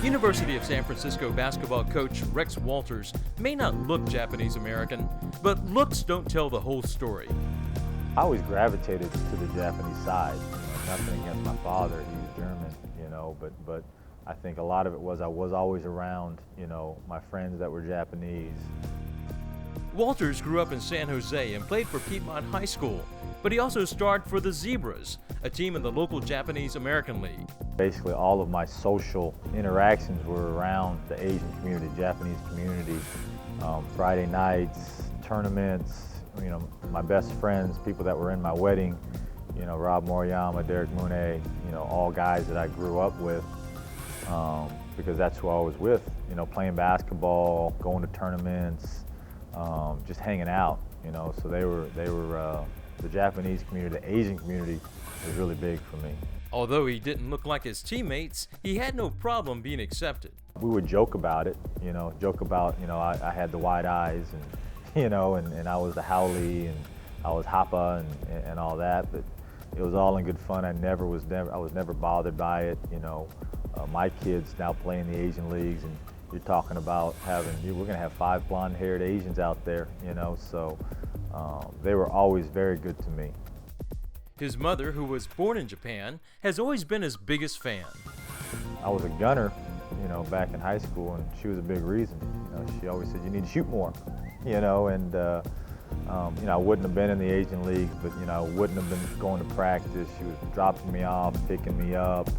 University of San Francisco basketball coach Rex Walters may not look Japanese American, but looks don't tell the whole story. I always gravitated to the Japanese side. Nothing against my father, he's German, but I think a lot of it was I was always around, my friends that were Japanese. Walters grew up in San Jose and played for Piedmont High School, but he also starred for the Zebras, a team in the local Japanese American League. Basically all of my social interactions were around the Asian community, Japanese community, Friday nights, tournaments, my best friends, people that were in my wedding, Rob Moriyama, Derek Mune, all guys that I grew up with, because that's who I was with, playing basketball, going to tournaments, just hanging out, so they were the Japanese community, the Asian community was really big for me. Although he didn't look like his teammates, he had no problem being accepted. We would joke about it, I had the wide eyes and I was the Howley and I was Hapa and all that, but it was all in good fun. I was never bothered by it. My kids now play in the Asian leagues, and you're talking about we're going to have 5 blonde-haired Asians out there, so they were always very good to me. His mother, who was born in Japan, has always been his biggest fan. I was a gunner, back in high school, and she was a big reason. She always said, you need to shoot more, I wouldn't have been in the Asian leagues, but I wouldn't have been going to practice. She was dropping me off, picking me up.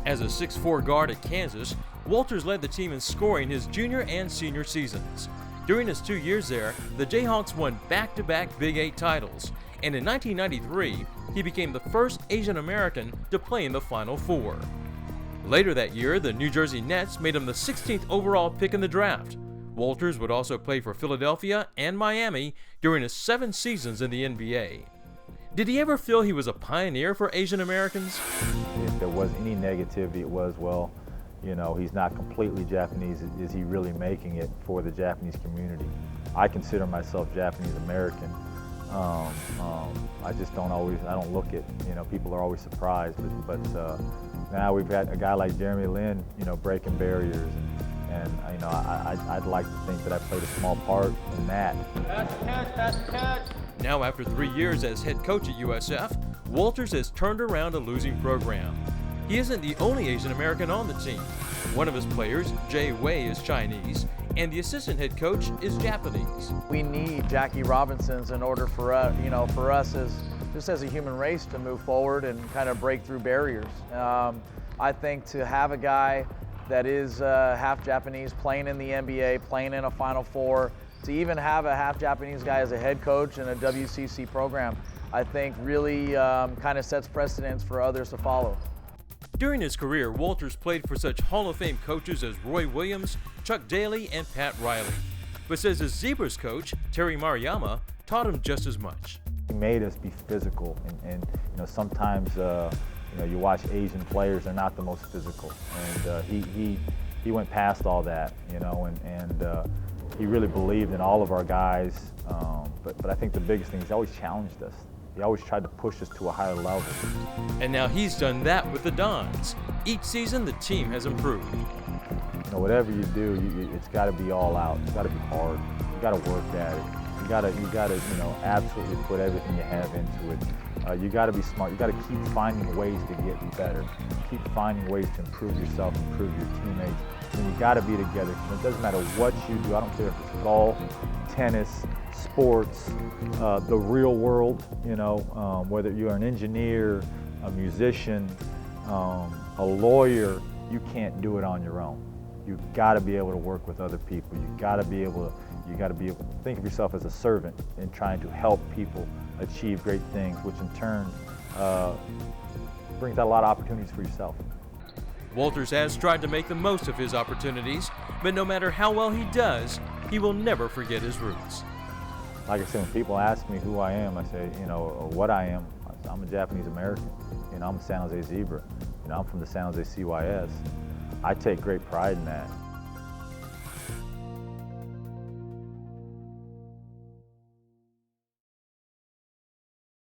As a 6'4" guard at Kansas, Walters led the team in scoring his junior and senior seasons. During his 2 years there, the Jayhawks won back-to-back Big 8 titles, and in 1993, he became the first Asian American to play in the Final Four. Later that year, the New Jersey Nets made him the 16th overall pick in the draft. Walters would also play for Philadelphia and Miami during his 7 seasons in the NBA. Did he ever feel he was a pioneer for Asian Americans? If there was any negativity, it was, he's not completely Japanese. Is he really making it for the Japanese community? I consider myself Japanese American. I just don't look at, people are always surprised, but now we've got a guy like Jeremy Lin, breaking barriers, and I'd like to think that I played a small part in that. Pass catch. Now, after 3 years as head coach at USF, Walters has turned around a losing program. He isn't the only Asian American on the team. One of his players, Jay Wei, is Chinese, and the assistant head coach is Japanese. We need Jackie Robinsons in order for us as a human race to move forward and kind of break through barriers. I think to have a guy that is half Japanese playing in the NBA, playing in a Final Four, to even have a half Japanese guy as a head coach in a WCC program, I think really kind of sets precedents for others to follow. During his career, Walters played for such Hall of Fame coaches as Roy Williams, Chuck Daly, and Pat Riley, but says his Zebras coach, Terry Maruyama, taught him just as much. He made us be physical, and sometimes you watch Asian players, they're not the most physical, and he went past all that, and he really believed in all of our guys, but I think the biggest thing is he always challenged us. He always tried to push us to a higher level. And now he's done that with the Dons. Each season, the team has improved. Whatever you do, it's got to be all out. It's got to be hard. You got to work at it. You got to, absolutely put everything you have into it. You got to be smart. You got to keep finding ways to get better. Keep finding ways to improve yourself, improve your teammates. And you got to be together. It doesn't matter what you do. I don't care if it's golf, tennis, sports, the real world. Whether you're an engineer, a musician, a lawyer, you can't do it on your own. You've got to be able to work with other people. You got to be able to think of yourself as a servant in trying to help people achieve great things, which in turn brings out a lot of opportunities for yourself. Walters has tried to make the most of his opportunities, but no matter how well he does, he will never forget his roots. Like I said, when people ask me who I am, I say, or what I am, I'm a Japanese American. I'm a San Jose Zebra. I'm from the San Jose CYS. I take great pride in that.